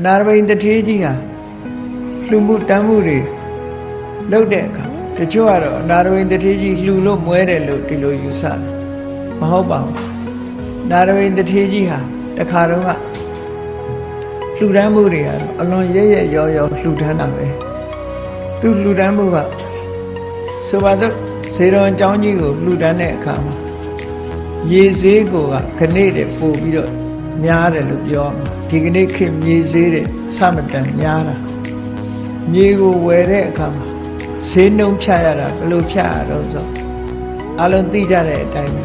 နာရဝိန်တထေးကြီးဟာလှူမှုတမ်းမှုတွေလုပ်တဲ့အခါတချို့ကတော့နာရဝိန်တထေးကြီးလှူလို့မွဲတယ်လို့ဒီလိုယူဆတယ်မဟုတ်ပါဘူးနာရဝိန်တထေးကြီးဟာတခါတော့ကလှူဒန်းမှုတွေကတော့အလွန်ရဲရဲရောရောလှူဒန်းတာပဲသူလှူဒန်းမှုကဆိုပါတော့ဇေရွန်ကျောင်းကြီးကိုလှူဒန်းတဲ့အခါမှာရေဈေးကိုကခဏတဲ့ပို့ပြီးတော့များတယ်လို့ပြောဒီကနေ့ခေတ်မြေဈေးတဲ့စမတန်များတာမြေကိုဝယ်တဲ့အခါမှာဈေးနှုန်းဖြတ်ရတာဘယ်လိုဖြတ်ရတော့ဆိုအလုံးသိကြတဲ့အတိုင်းပဲ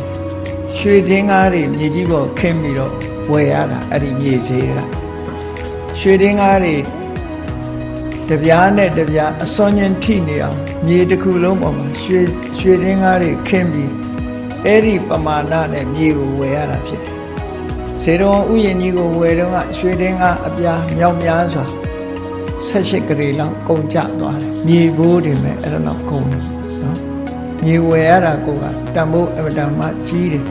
ရွှေတင်းကားတွေမြေကြီးပေါ်ခင်းပြီးတော့ဝယ်ရတာအဲ့ဒီမြေဈေးကရွှေတင်းကားတွေတပြားနဲ့တပြားအစွန်ချင်းထိနေအောင်မြေတစ်ခုလုံးပေါ်မှာရွှေတင်းကားတွေခင်းပြီးအဲ့ဒီပမာဏနဲ့မြေကိုဝယ်ရတာဖြစ်တယ်ဇေရွန်ဥယျာဉ်ကြီးကိုဝယ်တော့ကရွှေတင်းကားအပြားမြောက်များစွာ18ကလေးလောက်ကုန်ကျသွားတယ်မြေဘိုးတွေမဲ့အဲ့တော့ကုန်တယ်နော်မြေဝယ်ရတာကိုကတန်ဖိုးအမတန်မှကြီးတယ်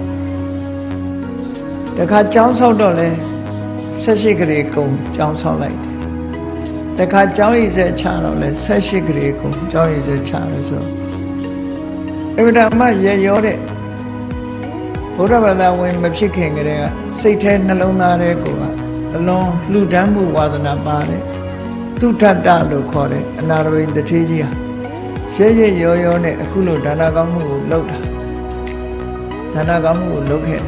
တခါကျောင်းဆောက်တော့လဲ18ကလေးကုန်ကျောင်းဆောက်လိုက်တယ်တခါကျောင်းရည်စဲချတော့လဲ18ကလေးကုန်ကျောင်းရည်စဲချလို့ဆိုအမတန်မှရရောတဲ့ဘုရားဘာသာဝင်မဖြစ်ခင်ကတည်းကစိတ်ထဲနှလုံးသားထဲကိုကအလွန်လှူဒန်းမှုဝါသနာပါတယ်သူထတ္တလို့ခေါ်တဲ့အနာရဝိန်တထေးကြီးဟာရဲရဲရောရောနဲ့အခုလိုဒါနကောင်းမှုကိုလုပ်တာဒါနကောင်းမှုကိုလုပ်ခဲ့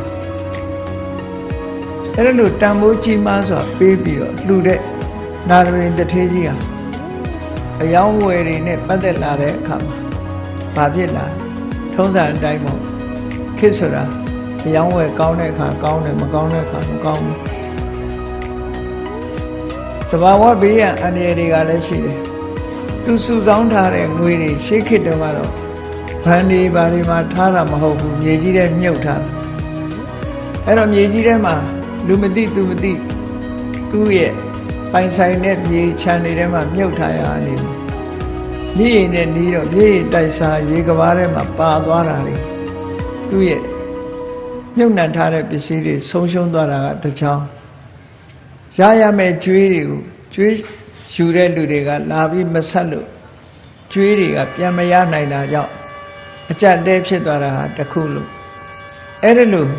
အဲ့လိုတန်ဖိုးကြီးမားစွာပေးပြီးတော့လှူတဲ့နာရဝိန်တထေးကြီးဟာအယောင်းဝယ်တွေနဲ့ပတ်သက်လာတဲ့အခါမှာဘာဖြစ်လာထုံးစံအတိုင်းပေါ့ခေတ်ဆိုတာအယောင်းဝယ်ကောင်းတဲ့အခါကောင်းတယ်မကောင်းတဲ့အခါမကောင်းဘူးတဘာဝဘေးရန်အန္တရာယ်တွေကလည်းရှိတယ်သူစုဆောင်းထားတဲ့ငွေတွေရှေးခေတ်တုန်းကတော့ဘဏ်တွေဘာတွေမှာထားတာမဟုတ်ဘူးမြေကြီးထဲမြုပ်ထားအဲ့တော့မြေကြီးထဲမှာလူမသိသူမသိသူ့ရဲ့ပိုင်ဆိုင်တဲ့မြေခြံတွေထဲမှာမြုပ်ထားရနေတယ်မြေရင်နဲ့နီးတော့မြေတိုက်စားရေကဘာထဲမှာပါသွားတာလေသူ့ရဲ့မြုပ်နှံထားတဲ့ပစ္စည်းတွေဆုံးရှုံးသွားတာကတခြားရမယ်ကြွေးတွေကိုကြွေးယူတဲ့လူတွေကလာပြီးမဆက်လို့ကြွေးတွေကပြန်မရနိုင်တာကြောင့်အကြက်တဲဖြစ်သွားတာဟာတခုလို့အဲ့ဒါလို့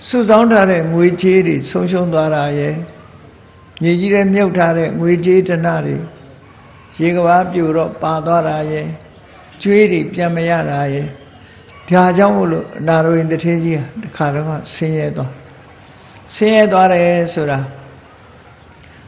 စုဆောင်းထားတဲ့ငွေကြေးတွေဆုံးရှုံးသွားတာရဲ့မြေကြီးထဲမြုပ်ထားတဲ့ငွေကြေးတဏှတွေရေကဘာပြိုတော့ပါသွားတာရဲ့ကြွေးတွေပြန်မရတာရဲ့ဒါကြောင့်မို့လို့အနာရဝိန်တထေးကြီးဟာတခါတော့ဆင်းရဲသွားတယ်ဆိုတာ